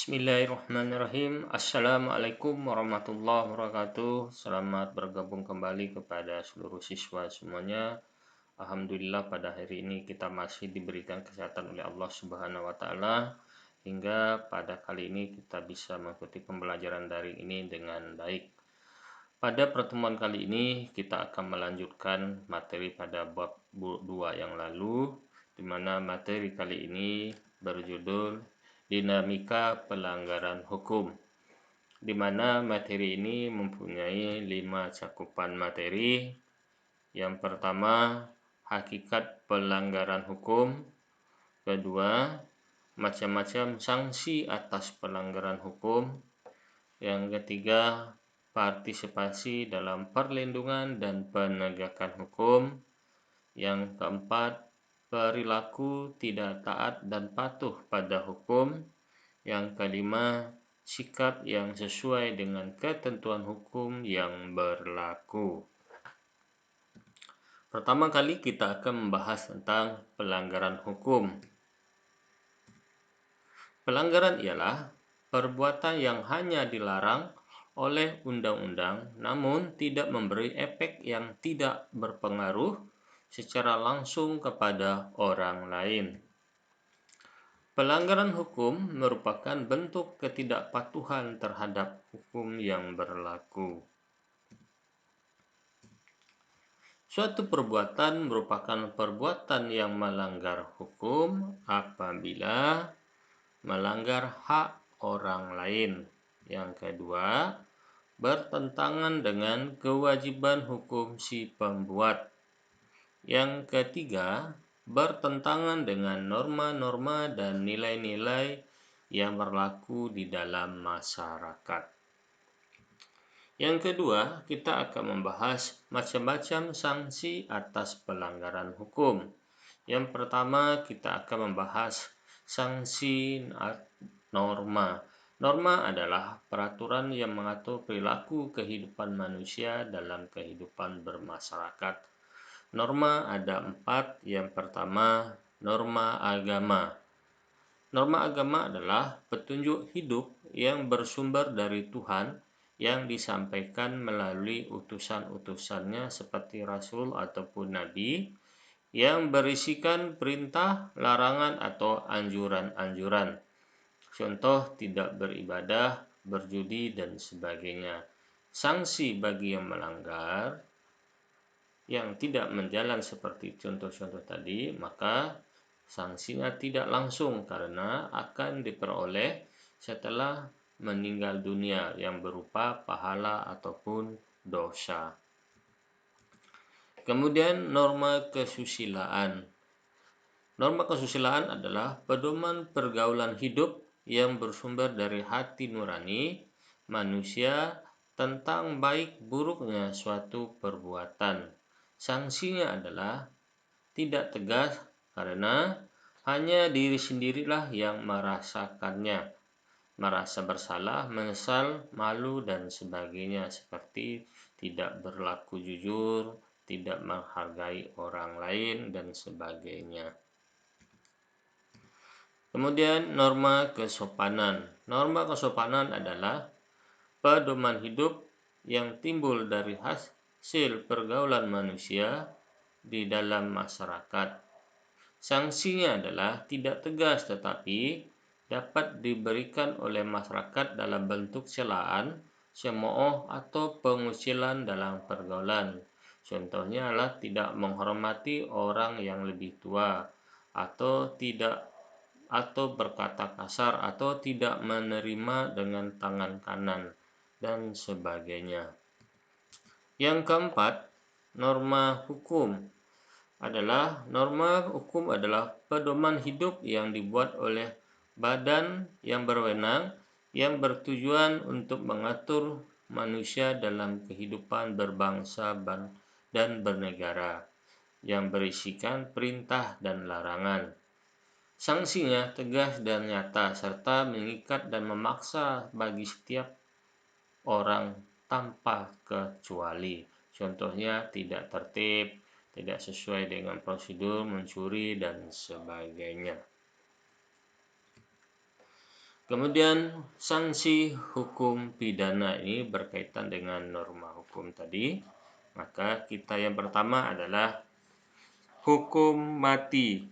Bismillahirrahmanirrahim. Assalamualaikum warahmatullahi wabarakatuh. Selamat bergabung kembali kepada seluruh siswa semuanya. Alhamdulillah pada hari ini kita masih diberikan kesehatan oleh Allah Subhanahu wa taala hingga pada kali ini kita bisa mengikuti pembelajaran daring ini dengan baik. Pada pertemuan kali ini kita akan melanjutkan materi pada bab 2 yang lalu, di mana materi kali ini berjudul Dinamika Pelanggaran Hukum, di mana materi ini mempunyai 5 cakupan materi. Yang pertama, hakikat pelanggaran hukum. Kedua, macam-macam sanksi atas pelanggaran hukum. Yang ketiga, partisipasi dalam perlindungan dan penegakan hukum. Yang keempat, perilaku tidak taat dan patuh pada hukum. Yang kelima, sikap yang sesuai dengan ketentuan hukum yang berlaku. Pertama kali kita akan membahas tentang pelanggaran hukum. Pelanggaran ialah perbuatan yang hanya dilarang oleh undang-undang namun tidak memberi efek yang tidak berpengaruh secara langsung kepada orang lain. Pelanggaran hukum merupakan bentuk ketidakpatuhan terhadap hukum yang berlaku. Suatu perbuatan merupakan perbuatan yang melanggar hukum apabila melanggar hak orang lain. Yang kedua, bertentangan dengan kewajiban hukum si pembuat. Yang ketiga, bertentangan dengan norma-norma dan nilai-nilai yang berlaku di dalam masyarakat. Yang kedua, kita akan membahas macam-macam sanksi atas pelanggaran hukum. Yang pertama, kita akan membahas sanksi norma. Norma adalah peraturan yang mengatur perilaku kehidupan manusia dalam kehidupan bermasyarakat. Norma ada 4. Yang pertama, norma agama. Norma agama adalah petunjuk hidup yang bersumber dari Tuhan yang disampaikan melalui utusan-utusannya seperti rasul ataupun nabi, yang berisikan perintah, larangan atau anjuran-anjuran. Contoh, tidak beribadah, berjudi, dan sebagainya. Sanksi bagi yang melanggar, yang tidak menjalan seperti contoh-contoh tadi, maka sanksinya tidak langsung karena akan diperoleh setelah meninggal dunia yang berupa pahala ataupun dosa. Kemudian norma kesusilaan. Norma kesusilaan adalah pedoman pergaulan hidup yang bersumber dari hati nurani manusia tentang baik buruknya suatu perbuatan. Sanksinya adalah tidak tegas karena hanya diri sendirilah yang merasakannya, merasa bersalah, menyesal, malu, dan sebagainya, seperti tidak berlaku jujur, tidak menghargai orang lain, dan sebagainya. Kemudian norma kesopanan. Norma kesopanan adalah pedoman hidup yang timbul dari hasil pergaulan manusia di dalam masyarakat. Sanksinya adalah tidak tegas tetapi dapat diberikan oleh masyarakat dalam bentuk celaan, cemooh, atau pengucilan dalam pergaulan. Contohnya adalah tidak menghormati orang yang lebih tua, atau berkata kasar, atau tidak menerima dengan tangan kanan, dan sebagainya. Yang keempat, norma hukum adalah pedoman hidup yang dibuat oleh badan yang berwenang yang bertujuan untuk mengatur manusia dalam kehidupan berbangsa dan bernegara, yang berisikan perintah dan larangan. Sanksinya tegas dan nyata serta mengikat dan memaksa bagi setiap orang tanpa kecuali. Contohnya tidak tertib, tidak sesuai dengan prosedur, mencuri, dan sebagainya. Kemudian sanksi hukum pidana ini berkaitan dengan norma hukum tadi. Maka kita yang pertama adalah hukum mati.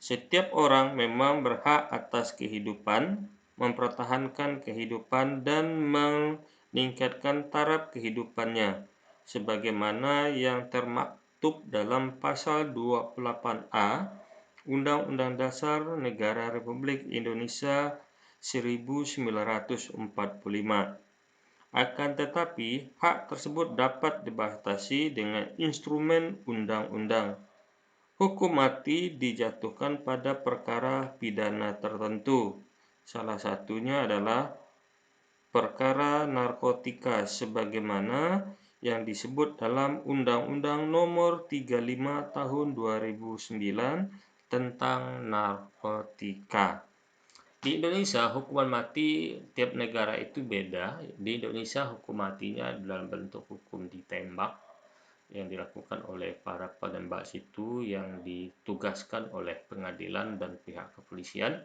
Setiap orang memang berhak atas kehidupan, mempertahankan kehidupan, dan meningkatkan taraf kehidupannya, sebagaimana yang termaktub dalam pasal 28A Undang-Undang Dasar Negara Republik Indonesia 1945. Akan tetapi, hak tersebut dapat dibatasi dengan instrumen undang-undang. Hukum mati dijatuhkan pada perkara pidana tertentu. Salah satunya adalah perkara narkotika sebagaimana yang disebut dalam Undang-Undang Nomor 35 Tahun 2009 tentang narkotika. Di Indonesia, hukuman mati tiap negara itu beda. Di Indonesia, hukum matinya dalam bentuk hukum ditembak yang dilakukan oleh para penembak situ yang ditugaskan oleh pengadilan dan pihak kepolisian.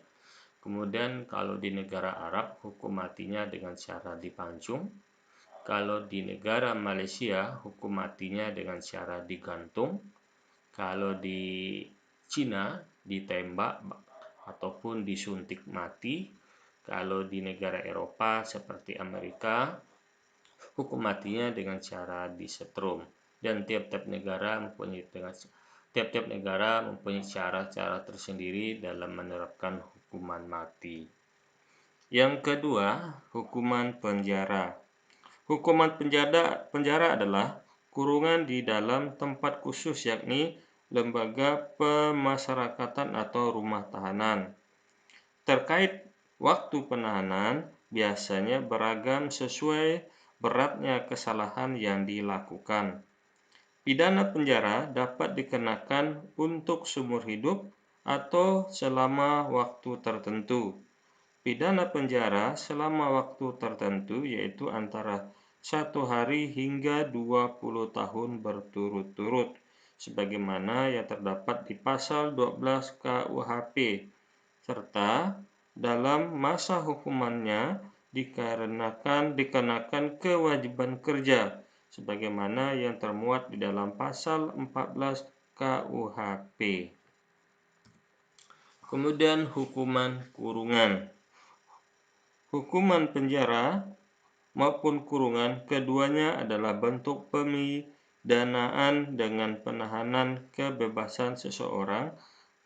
Kemudian kalau di negara Arab, hukum matinya dengan cara dipancung. Kalau di negara Malaysia, hukum matinya dengan cara digantung. Kalau di Cina, ditembak ataupun disuntik mati. Kalau di negara Eropa seperti Amerika, hukum matinya dengan cara disetrum. Dan tiap-tiap negara mempunyai cara-cara tersendiri dalam menerapkan hukuman mati. Yang kedua, hukuman penjara. Hukuman penjara adalah kurungan di dalam tempat khusus, yakni lembaga pemasyarakatan atau rumah tahanan. Terkait waktu penahanan, biasanya beragam sesuai beratnya kesalahan yang dilakukan. Pidana penjara dapat dikenakan untuk seumur hidup atau selama waktu tertentu. Pidana penjara selama waktu tertentu yaitu antara 1 hari hingga 20 tahun berturut-turut, sebagaimana yang terdapat di pasal 12 KUHP, serta dalam masa hukumannya dikenakan kewajiban kerja, sebagaimana yang termuat di dalam pasal 14 KUHP. Kemudian hukuman kurungan. Hukuman penjara maupun kurungan keduanya adalah bentuk pemidanaan dengan penahanan kebebasan seseorang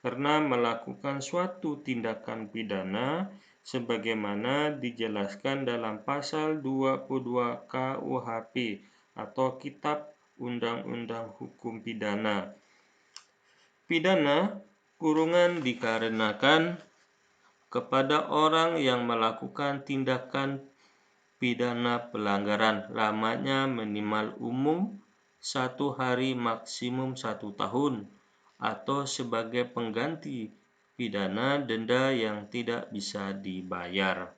karena melakukan suatu tindakan pidana sebagaimana dijelaskan dalam pasal 22 KUHP atau Kitab Undang-Undang Hukum Pidana. Pidana kurungan dikarenakan kepada orang yang melakukan tindakan pidana pelanggaran, lamanya minimal umum 1 hari maksimum 1 tahun, atau sebagai pengganti pidana denda yang tidak bisa dibayar.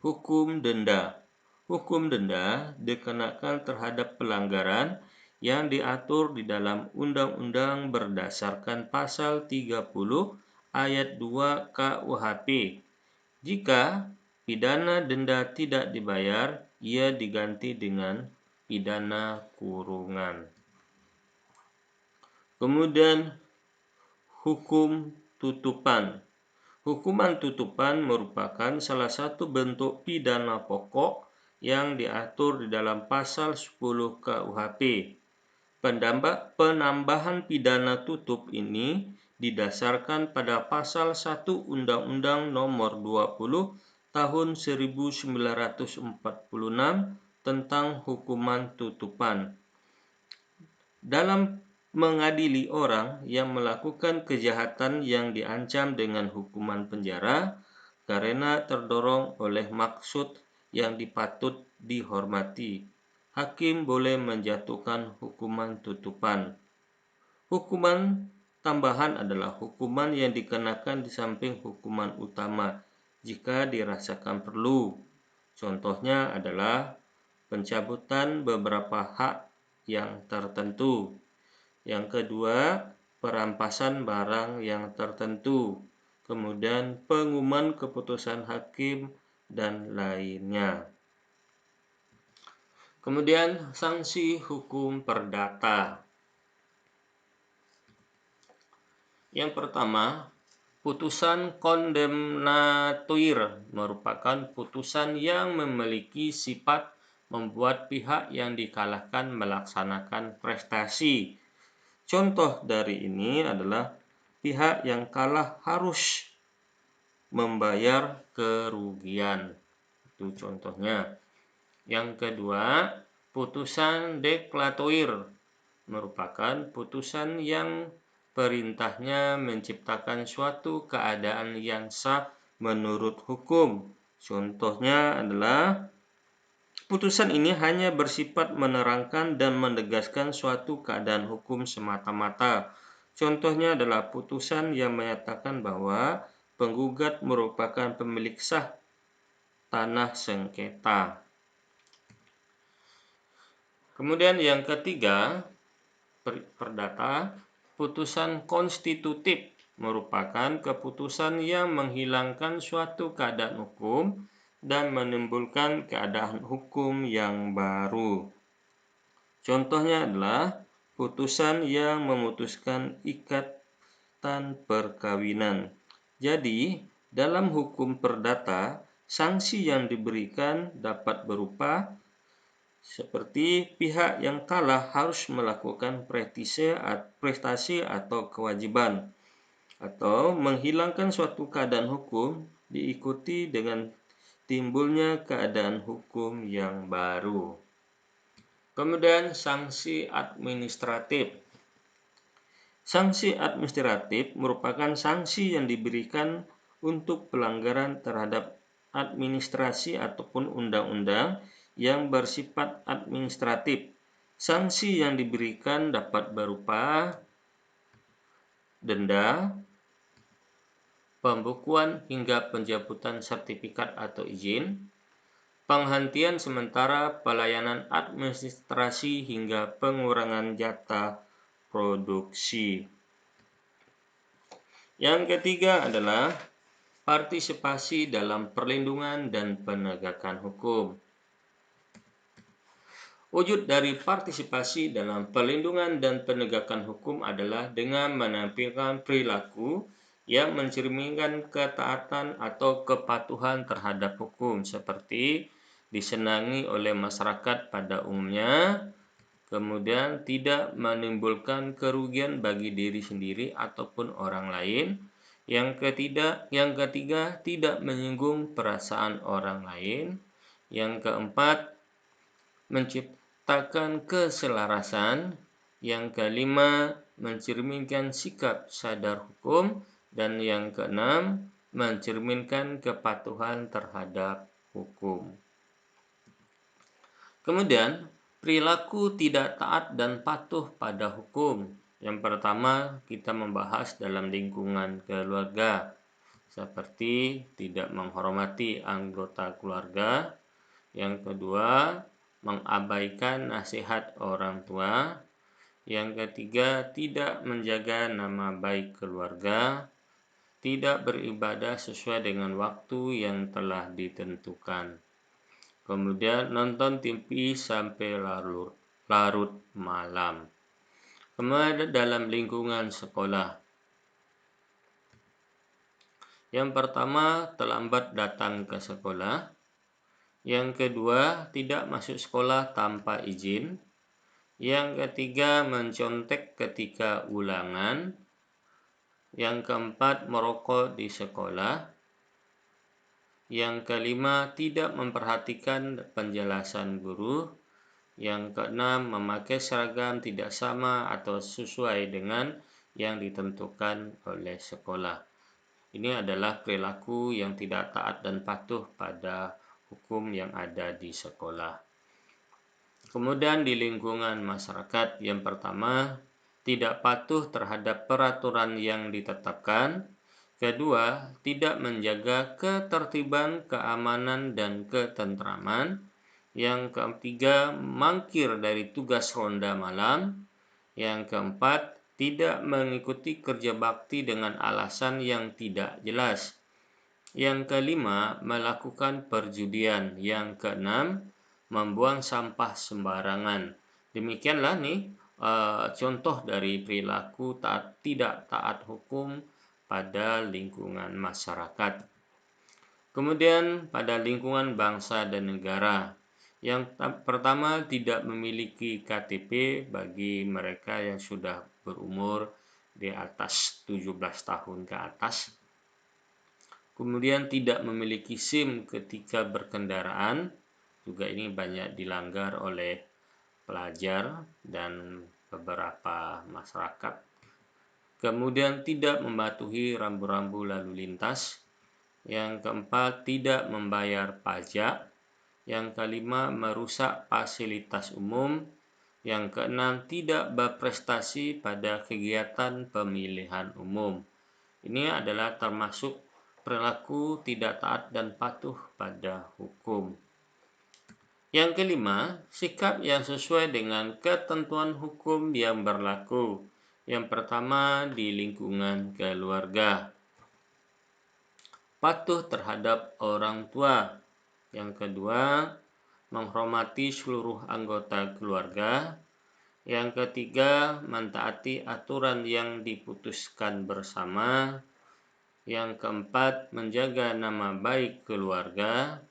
Hukum denda. Hukum denda dikenakan terhadap pelanggaran yang diatur di dalam undang-undang berdasarkan pasal 30 ayat 2 KUHP. Jika pidana denda tidak dibayar, ia diganti dengan pidana kurungan. Kemudian hukum tutupan. Hukuman tutupan merupakan salah satu bentuk pidana pokok yang diatur di dalam pasal 10 KUHP. Penambahan pidana tutup ini didasarkan pada pasal 1 Undang-Undang Nomor 20 Tahun 1946 tentang hukuman tutupan. Dalam mengadili orang yang melakukan kejahatan yang diancam dengan hukuman penjara karena terdorong oleh maksud yang dipatut dihormati, hakim boleh menjatuhkan hukuman tutupan. Hukuman tambahan adalah hukuman yang dikenakan di samping hukuman utama jika dirasakan perlu. Contohnya adalah pencabutan beberapa hak yang tertentu. Yang kedua, perampasan barang yang tertentu. kemudian pengumuman keputusan hakim, dan lainnya. Kemudian sanksi hukum perdata. Yang pertama, putusan kondemnatuir merupakan putusan yang memiliki sifat membuat pihak yang dikalahkan melaksanakan prestasi. Contoh dari ini adalah pihak yang kalah harus membayar kerugian. Itu contohnya. Yang kedua, putusan deklatoir merupakan putusan yang perintahnya menciptakan suatu keadaan yang sah menurut hukum. Contohnya adalah putusan ini hanya bersifat menerangkan dan menegaskan suatu keadaan hukum semata-mata. Contohnya adalah putusan yang menyatakan bahwa penggugat merupakan pemilik sah tanah sengketa. Kemudian yang ketiga, perdata, putusan konstitutif merupakan keputusan yang menghilangkan suatu keadaan hukum dan menimbulkan keadaan hukum yang baru. Contohnya adalah putusan yang memutuskan ikatan perkawinan. Jadi, dalam hukum perdata, sanksi yang diberikan dapat berupa seperti pihak yang kalah harus melakukan prestasi atau kewajiban, atau menghilangkan suatu keadaan hukum diikuti dengan timbulnya keadaan hukum yang baru. Kemudian sanksi administratif. Sanksi administratif merupakan sanksi yang diberikan untuk pelanggaran terhadap administrasi ataupun undang-undang yang bersifat administratif. Sanksi yang diberikan dapat berupa denda, pembukuan hingga pencabutan sertifikat atau izin, penghentian sementara pelayanan administrasi hingga pengurangan jatah produksi. Yang ketiga adalah partisipasi dalam perlindungan dan penegakan hukum. Wujud dari partisipasi dalam perlindungan dan penegakan hukum adalah dengan menampilkan perilaku yang mencerminkan ketaatan atau kepatuhan terhadap hukum, seperti disenangi oleh masyarakat pada umumnya, kemudian tidak menimbulkan kerugian bagi diri sendiri ataupun orang lain. Yang ketiga, tidak menyinggung perasaan orang lain. Yang keempat, menciptakan keselarasan. Yang kelima, mencerminkan sikap sadar hukum. Dan yang keenam, mencerminkan kepatuhan terhadap hukum. Kemudian, perilaku tidak taat dan patuh pada hukum. Yang pertama, kita membahas dalam lingkungan keluarga, seperti tidak menghormati anggota keluarga. Yang kedua, mengabaikan nasihat orang tua. Yang ketiga, tidak menjaga nama baik keluarga. Tidak beribadah sesuai dengan waktu yang telah ditentukan. Kemudian nonton TV sampai larut malam. Kemudian dalam lingkungan sekolah. Yang pertama, terlambat datang ke sekolah. Yang kedua, tidak masuk sekolah tanpa izin. Yang ketiga, mencontek ketika ulangan. Yang keempat, merokok di sekolah. Yang kelima, tidak memperhatikan penjelasan guru. Yang keenam, memakai seragam tidak sama atau sesuai dengan yang ditentukan oleh sekolah. Ini adalah perilaku yang tidak taat dan patuh pada hukum yang ada di sekolah. Kemudian di lingkungan masyarakat, yang pertama, tidak patuh terhadap peraturan yang ditetapkan. Kedua, tidak menjaga ketertiban, keamanan, dan ketentraman. Yang ketiga, mangkir dari tugas ronda malam. Yang keempat, tidak mengikuti kerja bakti dengan alasan yang tidak jelas. Yang kelima, melakukan perjudian. Yang keenam, membuang sampah sembarangan. Demikianlah nih contoh dari perilaku tidak taat hukum pada lingkungan masyarakat. Kemudian pada lingkungan bangsa dan negara, yang pertama, tidak memiliki KTP bagi mereka yang sudah berumur di atas 17 tahun ke atas. Kemudian tidak memiliki SIM ketika berkendaraan, juga ini banyak dilanggar oleh pelajar dan beberapa masyarakat. Kemudian tidak mematuhi rambu-rambu lalu lintas. Yang keempat, tidak membayar pajak. Yang kelima, merusak fasilitas umum. Yang keenam, tidak berprestasi pada kegiatan pemilihan umum. Ini adalah termasuk perilaku tidak taat dan patuh pada hukum. Yang kelima, sikap yang sesuai dengan ketentuan hukum yang berlaku. Yang pertama, di lingkungan keluarga, patuh terhadap orang tua. Yang kedua, menghormati seluruh anggota keluarga. Yang ketiga, mentaati aturan yang diputuskan bersama. Yang keempat, menjaga nama baik keluarga.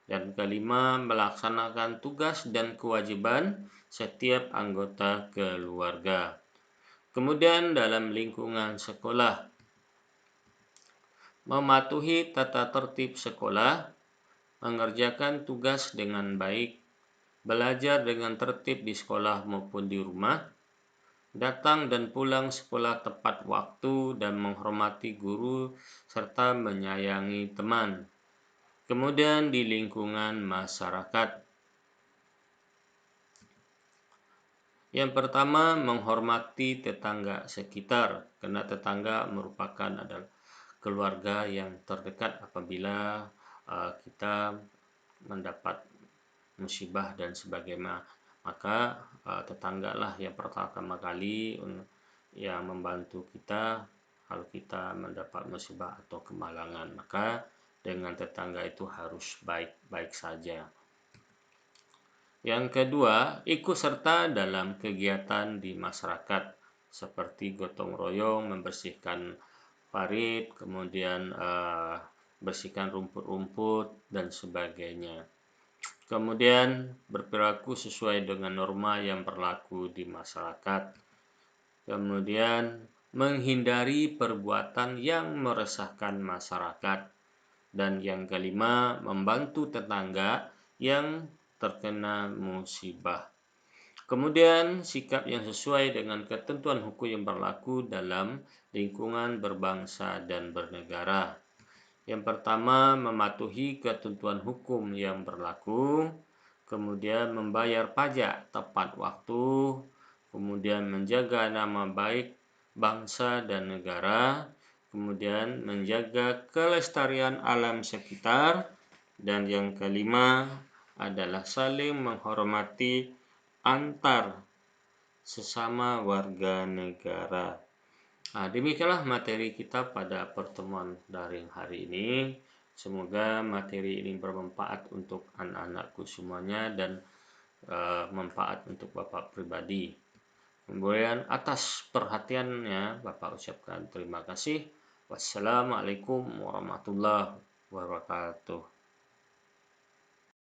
Dan kelima, melaksanakan tugas dan kewajiban setiap anggota keluarga. Kemudian dalam lingkungan sekolah, mematuhi tata tertib sekolah, mengerjakan tugas dengan baik, belajar dengan tertib di sekolah maupun di rumah, datang dan pulang sekolah tepat waktu dan menghormati guru serta menyayangi teman. Kemudian di lingkungan masyarakat, yang pertama, menghormati tetangga sekitar, karena tetangga merupakan adalah keluarga yang terdekat apabila kita mendapat musibah dan sebagainya, maka tetanggalah yang pertama kali yang membantu kita kalau kita mendapat musibah atau kemalangan. Maka dengan tetangga itu harus baik-baik saja. Yang kedua, ikut serta dalam kegiatan di masyarakat seperti gotong royong, membersihkan parit, kemudian bersihkan rumput-rumput dan sebagainya. Kemudian berperilaku sesuai dengan norma yang berlaku di masyarakat. Kemudian menghindari perbuatan yang meresahkan masyarakat. Dan yang kelima, membantu tetangga yang terkena musibah. Kemudian sikap yang sesuai dengan ketentuan hukum yang berlaku dalam lingkungan berbangsa dan bernegara. Yang pertama, mematuhi ketentuan hukum yang berlaku, kemudian membayar pajak tepat waktu, kemudian menjaga nama baik bangsa dan negara, kemudian menjaga kelestarian alam sekitar, dan yang kelima adalah saling menghormati antar sesama warga negara. Demikianlah materi kita pada pertemuan daring hari ini. Semoga materi ini bermanfaat untuk anak-anakku semuanya dan manfaat untuk Bapak pribadi. Kemudian atas perhatiannya Bapak ucapkan terima kasih. Wassalamualaikum warahmatullahi wabarakatuh.